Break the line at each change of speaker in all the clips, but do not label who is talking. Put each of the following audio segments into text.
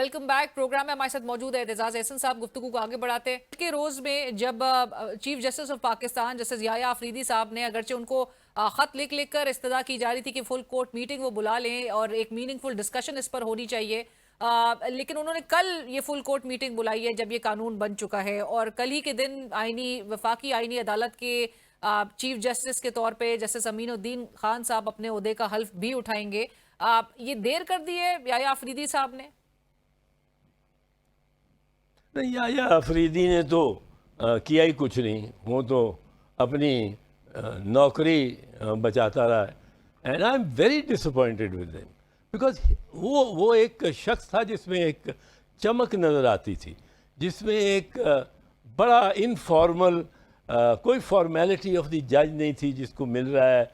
Welcome back. Programme में हमारे साथ मौजूद है एतजाज एहसन साहब। गुफ्तगू को आगे बढ़ाते हैं के रोज में जब chief justice of Pakistan justice Yahya Afridi साहब ने अगरचे उनको खत लिख कर इस्तदा की जा रही थी कि फुल कोर्ट मीटिंग वो बुला लें और एक मीनिंगफुल डिस्कशन इस पर होनी चाहिए, लेकिन उन्होंने कल ये फुल कोर्ट मीटिंग बुलाई है जब ये कानून बन चुका है और कल ही के दिन वफाकी आईनी अदालत के चीफ जस्टिस के तौर पे जस्टिस अमीनुद्दीन खान साहब अपने ओहदे का हल्फ भी उठाएंगे। ये देर कर दी है याया अफरीदी साहब ने?
नहीं, याया अफरीदी ने तो किया ही कुछ नहीं। वो तो अपनी नौकरी बचाता रहा है। And I am very disappointed with him because वो एक शख्स था जिसमें एक चमक नज़र आती थी, जिसमें एक बड़ा इनफॉर्मल कोई फॉर्मेलिटी ऑफ द जज नहीं थी जिसको मिल रहा है,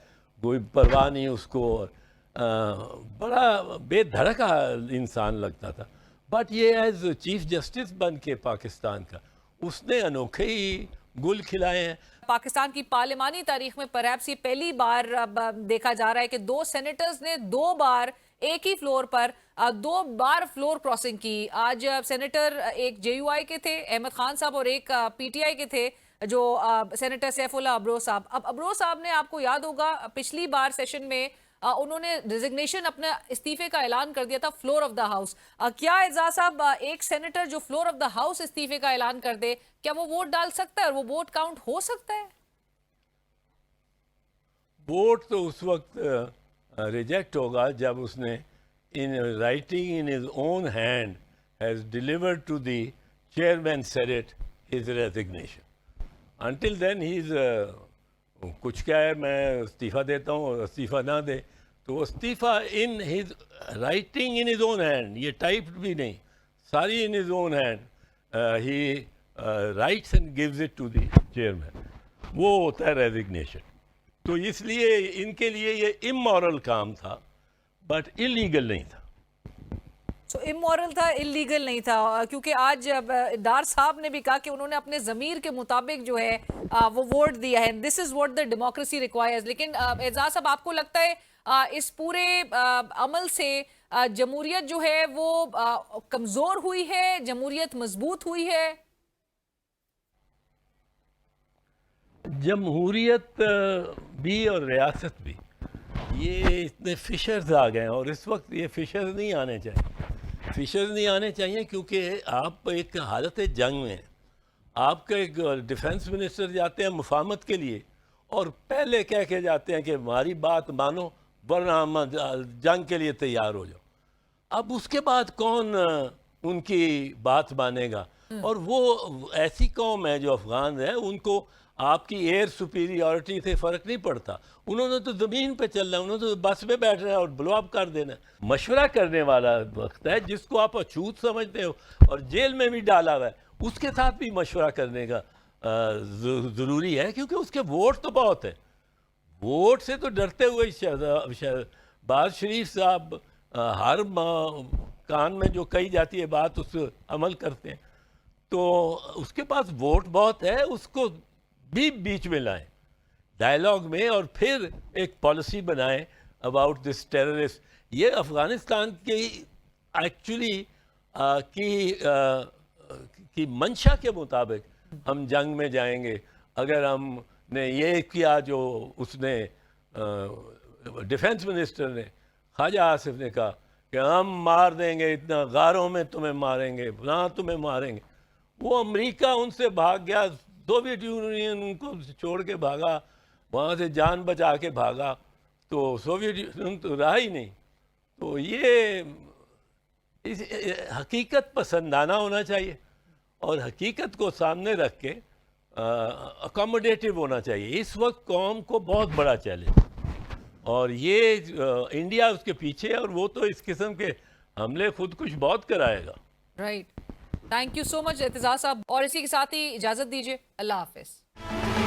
कोई परवाह नहीं उसको। बड़ा बेधड़का इंसान लगता था। बट ये एज चीफ जस्टिस बन के पाकिस्तान का उसने अनोखे ही गुल खिलाए हैं।
पाकिस्तान की पार्लिमानी तारीख में परहैप्स ये पहली बार अब देखा जा रहा है कि दो सेनेटर्स ने दो बार एक ही फ्लोर पर दो बार फ्लोर क्रॉसिंग की। आज सेनेटर एक जेयूआई के थे अहमद खान साहब और एक पीटीआई के थे जो सेनेटर सैफुल्लाह अब्रोह साहब। अब अब्रोह साहब ने, आपको याद होगा, पिछली बार सेशन में उन्होंने रिजिग्नेशन, अपने इस्तीफे का ऐलान कर दिया था फ्लोर ऑफ द हाउस। क्या एजाज साहब, एक सेनेटर जो फ्लोर ऑफ द हाउस इस्तीफे का ऐलान कर दे, क्या वो वोट डाल सकता है और वो वोट काउंट हो सकता है?
वोट तो उस वक्त रिजेक्ट होगा जब उसने in writing in his own hand has delivered to the chairman senate his resignation. Until then he is कुछ क्या है, मैं इस्तीफ़ा देता हूँ और इस्तीफ़ा ना दे तो इस्तीफ़ा in his writing in his own hand, ये टाइप्ड भी नहीं, सारी इन हिज ओन हैंड ही writes and gives it to the chairman. वो होता है रेजिग्नेशन। तो इसलिए इनके लिए ये इमोरल काम था बट इलीगल नहीं था।
सो इमोरल था, इलीगल नहीं था, क्योंकि आज डार साहब ने भी कहा कि उन्होंने अपने ज़मीर के मुताबिक जो है वो वोट दिया है। This is what the democracy requires. लेकिन एजाज साहब, आपको लगता है इस पूरे अमल से जमहूरियत जो है वो कमज़ोर हुई है, जमहूरियत मजबूत हुई है?
जमहूरियत भी और रियासत भी, ये इतने फिशर्स आ गए हैं और इस वक्त ये फिशर्स नहीं आने चाहिए। फिशर्स नहीं आने चाहिए क्योंकि आप एक हालत जंग में हैं। आपका एक डिफेंस मिनिस्टर जाते हैं मुफाहमत के लिए और पहले कह के जाते हैं कि हमारी बात मानो वरना हम जंग के लिए तैयार हो जाओ। अब उसके बाद कौन उनकी बात मानेगा? और वो ऐसी कौम है जो अफगान है, उनको आपकी एयर सुपीरियॉरिटी से फ़र्क नहीं पड़ता। उन्होंने तो ज़मीन पे चलना है, उन्होंने तो बस में बैठना है और ब्लो अप कर देना है। मशवरा करने वाला वक्त है, जिसको आप अछूत समझते हो और जेल में भी डाला हुआ है, उसके साथ भी मशवरा करने का ज़रूरी है क्योंकि उसके वोट तो बहुत है। वोट से तो डरते हुए शहबाज शरीफ साहब हर कान में जो कही जाती है बात उस अमल करते हैं। तो उसके पास वोट बहुत है, उसको भी बीच में लाएं डायलॉग में और फिर एक पॉलिसी बनाएं अबाउट दिस टेररिस्ट। ये अफ़गानिस्तान की एक्चुअली की मंशा के मुताबिक हम जंग में जाएंगे। अगर हमने ये किया जो उसने डिफेंस मिनिस्टर ने, ख्वाजा आसिफ ने कहा कि हम मार देंगे, इतना गारों में तुम्हें मारेंगे, ना तुम्हें मारेंगे। वो अमेरिका उनसे भाग गया, सोवियत यूनियन उनको छोड़ के भागा, वहाँ से जान बचा के भागा, तो सोवियत यूनियन तो रहा ही नहीं। तो ये इस हकीकत पसंदाना होना चाहिए और हकीकत को सामने रख के अकोमोडेटिव होना चाहिए। इस वक्त कौम को बहुत बड़ा चैलेंज और ये इंडिया उसके पीछे है और वो तो इस किस्म के हमले खुद कुछ बहुत कराएगा।
Right. Thank you so much Aitzaz साहब, और इसी के साथ ही इजाजत दीजिए। अल्लाह हाफिज।